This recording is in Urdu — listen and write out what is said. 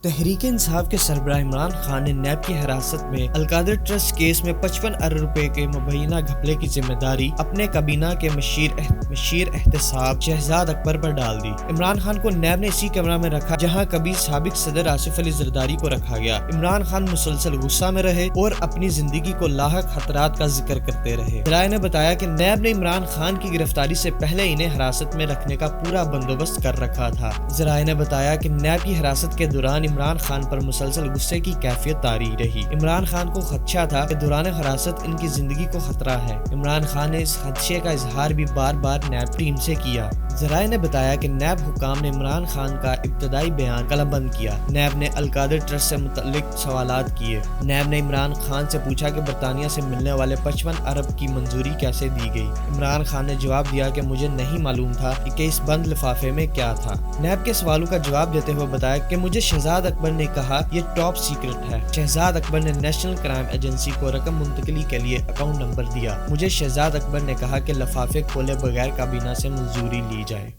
تحریک انصاف کے سربراہ عمران خان نے نیب کی حراست میں القادر ٹرسٹ کیس میں 55 ارب روپے کے مبینہ گھپلے کی ذمہ داری اپنے کابینہ کے مشیر احتساب شہزاد اکبر پر ڈال دی۔ عمران خان کو نیب نے اسی کمرہ میں رکھا جہاں کبھی سابق صدر آصف علی زرداری کو رکھا گیا۔ عمران خان مسلسل غصہ میں رہے اور اپنی زندگی کو لاحق خطرات کا ذکر کرتے رہے۔ ذرائع نے بتایا کہ نیب نے عمران خان کی گرفتاری سے پہلے انہیں حراست میں رکھنے کا پورا بندوبست کر رکھا تھا۔ ذرائع نے بتایا کہ نیب کی حراست کے دوران عمران خان پر مسلسل غصے کی کیفیت طاری رہی۔ عمران خان کو خدشہ تھا کہ دوران حراست ان کی زندگی کو خطرہ ہے۔ عمران خان نے اس خدشے کا اظہار بھی بار بار نیب ٹیم سے کیا۔ ذرائع نے بتایا کہ نیب حکام نے عمران خان کا ابتدائی بیان قلم بند کیا۔ نیب نے القادر ٹرسٹ سے متعلق سوالات کیے۔ نیب نے عمران خان سے پوچھا کہ برطانیہ سے ملنے والے 55 ارب کی منظوری کیسے دی گئی۔ عمران خان نے جواب دیا کہ مجھے نہیں معلوم تھا کہ اس بند لفافے میں کیا تھا۔ نیب کے سوالوں کا جواب دیتے ہوئے بتایا کہ مجھے شہزاد اکبر نے کہا یہ ٹاپ سیکرٹ ہے۔ شہزاد اکبر نے نیشنل کرائم ایجنسی کو رقم منتقلی کے لیے اکاؤنٹ نمبر دیا۔ مجھے شہزاد اکبر نے کہا کہ لفافے کھولے بغیر کابینہ سے منظوری لی جائے۔